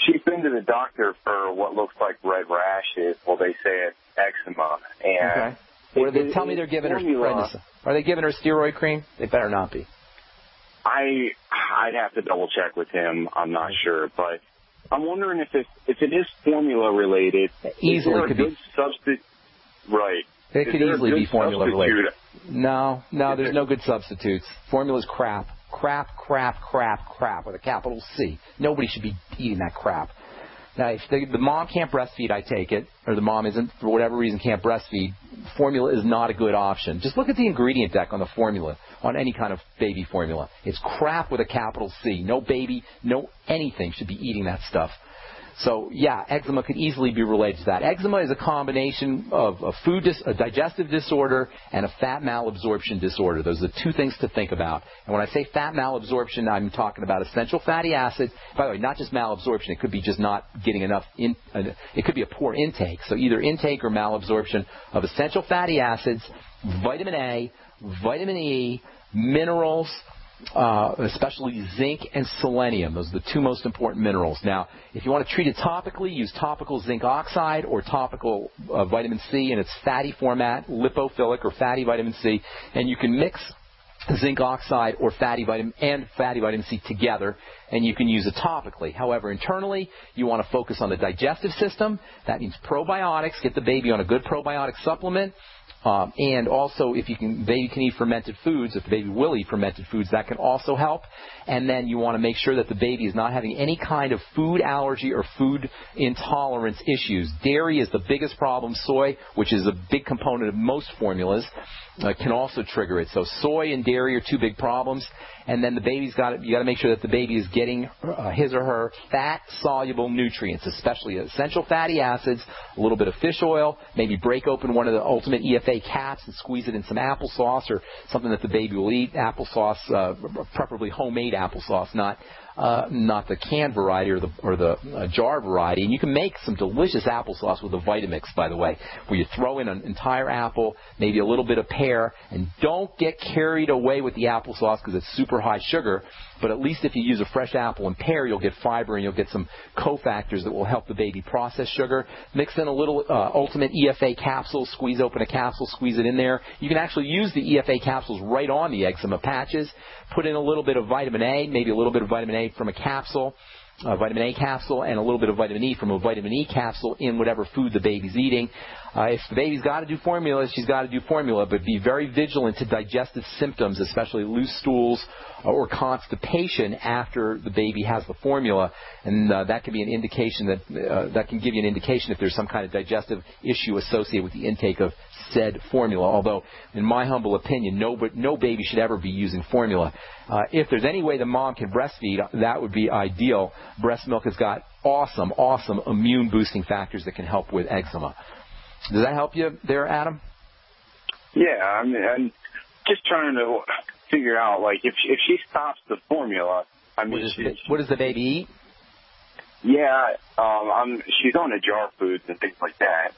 she's been to the doctor for what looks like red rashes. Well, they say it's eczema. And okay. Tell me they're giving her prednisone. Are they giving her steroid cream? They better not be. I'd have to double-check with him. I'm not sure, but I'm wondering if it is formula related. Easily could be. Right. It could easily be formula related. No, there's no good substitutes. Formula's crap. Crap with a capital C. Nobody should be eating that crap. Now, if the mom can't breastfeed, I take it, or the mom isn't, for whatever reason, can't breastfeed, formula is not a good option. Just look at the ingredient deck on the formula, on any kind of baby formula. It's crap with a capital C. No baby, no anything should be eating that stuff. So, yeah, eczema could easily be related to that. Eczema is a combination of a digestive disorder and a fat malabsorption disorder. Those are the two things to think about. And when I say fat malabsorption, I'm talking about essential fatty acids. By the way, not just malabsorption. It could be just not getting enough. It could be a poor intake. So either intake or malabsorption of essential fatty acids, vitamin A, vitamin E, minerals, especially zinc and selenium. Those are the two most important minerals. Now, if you want to treat it topically, use topical zinc oxide or topical vitamin C in its fatty format, lipophilic or fatty vitamin C, and you can mix zinc oxide or fatty vitamin C together, and you can use it topically. However, internally, you want to focus on the digestive system. That means probiotics. Get the baby on a good probiotic supplement. And also, if baby can eat fermented foods, if the baby will eat fermented foods, that can also help. And then you want to make sure that the baby is not having any kind of food allergy or food intolerance issues. Dairy is the biggest problem. Soy, which is a big component of most formulas, can also trigger it. So soy and dairy are two big problems. And then you got to make sure that the baby is getting his or her fat-soluble nutrients, especially essential fatty acids, a little bit of fish oil, maybe break open one of the Ultimate EFA caps and squeeze it in some applesauce or something that the baby will eat. Applesauce, preferably homemade applesauce, not the canned variety or the jar variety. And you can make some delicious applesauce with a Vitamix, by the way, where you throw in an entire apple, maybe a little bit of pear, and don't get carried away with the applesauce because it's super high sugar. But at least if you use a fresh apple and pear, you'll get fiber and you'll get some cofactors that will help the baby process sugar. Mix in a little Ultimate EFA capsule, squeeze open a capsule, squeeze it in there. You can actually use the EFA capsules right on the eczema patches. Put in a little bit of vitamin A, maybe a little bit of vitamin A from a capsule. vitamin A capsule and a little bit of vitamin E from a vitamin E capsule in whatever food the baby's eating. If the baby's got to do formula, she's got to do formula, but be very vigilant to digestive symptoms, especially loose stools or constipation after the baby has the formula, and that can be an indication that can give you an indication if there's some kind of digestive issue associated with the intake of said formula. Although, in my humble opinion, no baby should ever be using formula. If there's any way the mom can breastfeed, that would be ideal. Breast milk has got awesome immune boosting factors that can help with eczema. Does that help you there, Adam? Yeah, I mean, I'm just trying to figure out, like, if she stops the formula, I mean, what does the baby eat? Yeah, she's on the jar foods and things like that.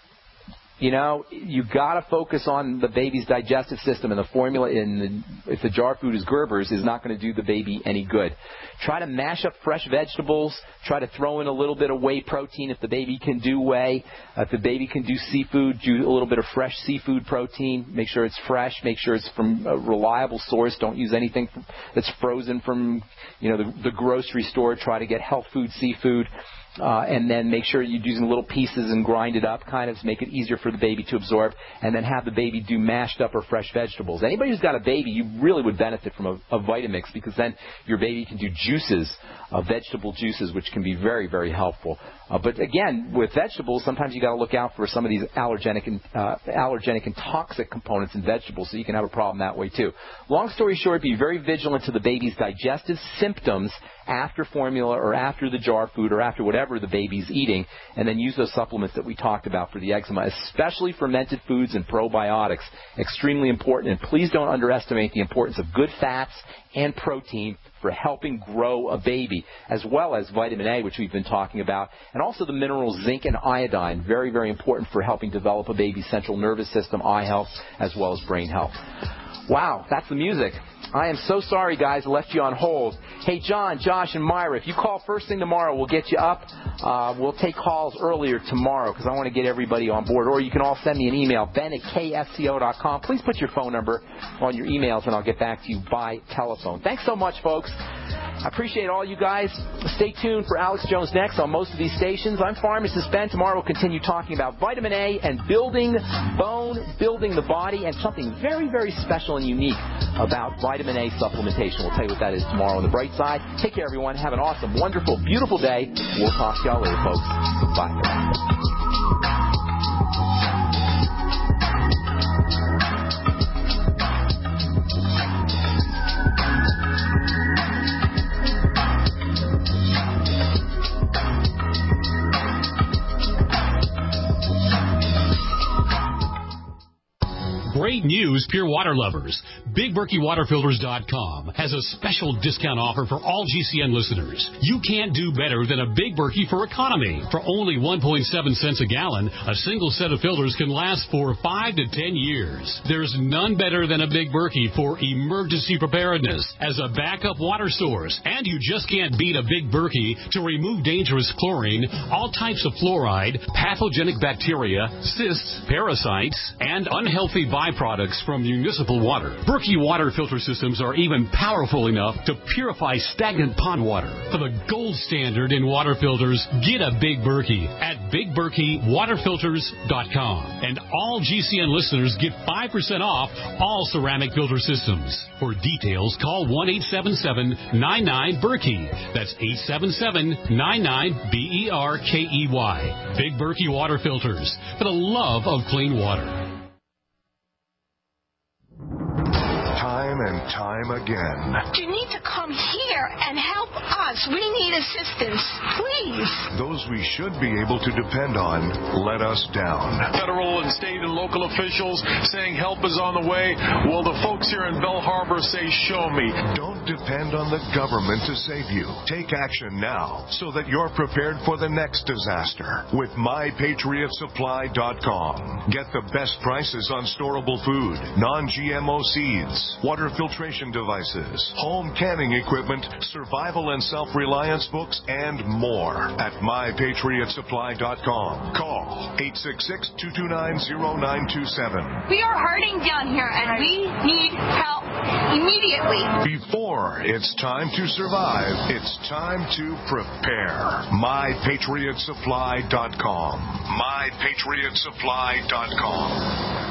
You know, you got to focus on the baby's digestive system, and the formula if the jar food is Gerber's is not going to do the baby any good. Try to mash up fresh vegetables. Try to throw in a little bit of whey protein if the baby can do whey. If the baby can do seafood, do a little bit of fresh seafood protein. Make sure it's fresh. Make sure it's from a reliable source. Don't use anything that's frozen from, the grocery store. Try to get health food seafood. And then make sure you're using little pieces and grind it up kind of to make it easier for the baby to absorb, and then have the baby do mashed up or fresh vegetables. Anybody who's got a baby, you really would benefit from a Vitamix, because then your baby can do juices, vegetable juices, which can be very, very helpful. But again, with vegetables, sometimes you got to look out for some of these allergenic and toxic components in vegetables, so you can have a problem that way too. Long story short, be very vigilant to the baby's digestive symptoms after formula or after the jar food or after whatever the baby's eating, and then use those supplements that we talked about for the eczema, especially fermented foods and probiotics. Extremely important, and please don't underestimate the importance of good fats and protein for helping grow a baby, as well as vitamin A, which we've been talking about, and also the minerals zinc and iodine, very, very important for helping develop a baby's central nervous system, eye health, as well as brain health. Wow, that's the music. I am so sorry, guys, I left you on hold. Hey, John, Josh, and Myra, if you call first thing tomorrow, we'll get you up. We'll take calls earlier tomorrow because I want to get everybody on board. Or you can all send me an email, ben@ksco.com. Please put your phone number on your emails, and I'll get back to you by telephone. Thanks so much, folks. I appreciate all you guys. Stay tuned for Alex Jones next on most of these stations. I'm Pharmacist Ben. Tomorrow we'll continue talking about vitamin A and building bone, building the body, and something very, very special and unique about vitamin A supplementation. We'll tell you what that is tomorrow on the bright side. Take care, everyone. Have an awesome, wonderful, beautiful day. We'll talk to y'all later, folks. Bye. Great news, pure water lovers. BigBerkeyWaterFilters.com has a special discount offer for all GCN listeners. You can't do better than a Big Berkey for economy. For only 1.7 cents a gallon, a single set of filters can last for 5 to 10 years. There's none better than a Big Berkey for emergency preparedness as a backup water source. And you just can't beat a Big Berkey to remove dangerous chlorine, all types of fluoride, pathogenic bacteria, cysts, parasites, and unhealthy byproducts from municipal water. Berkey water filter systems are even powerful enough to purify stagnant pond water. For the gold standard in water filters, get a Big Berkey at BigBerkeyWaterFilters.com. And all GCN listeners get 5% off all ceramic filter systems. For details, call 1-877-99-BERKEY. That's 877-99-BERKEY. Big Berkey Water Filters, for the love of clean water. Time and time again. You need to come here and help us. We need assistance, please. Those we should be able to depend on let us down. Federal and state and local officials saying help is on the way. Well, the folks here in Bell Harbor say, show me. Don't depend on the government to save you. Take action now so that you're prepared for the next disaster with MyPatriotSupply.com. Get the best prices on storable food, non-GMO seeds, water filtration devices, home canning equipment, entertainment, survival and self-reliance books, and more at mypatriotsupply.com. Call 866-229-0927. We are hurting down here, and we need help immediately. Before it's time to survive, it's time to prepare. mypatriotsupply.com. mypatriotsupply.com.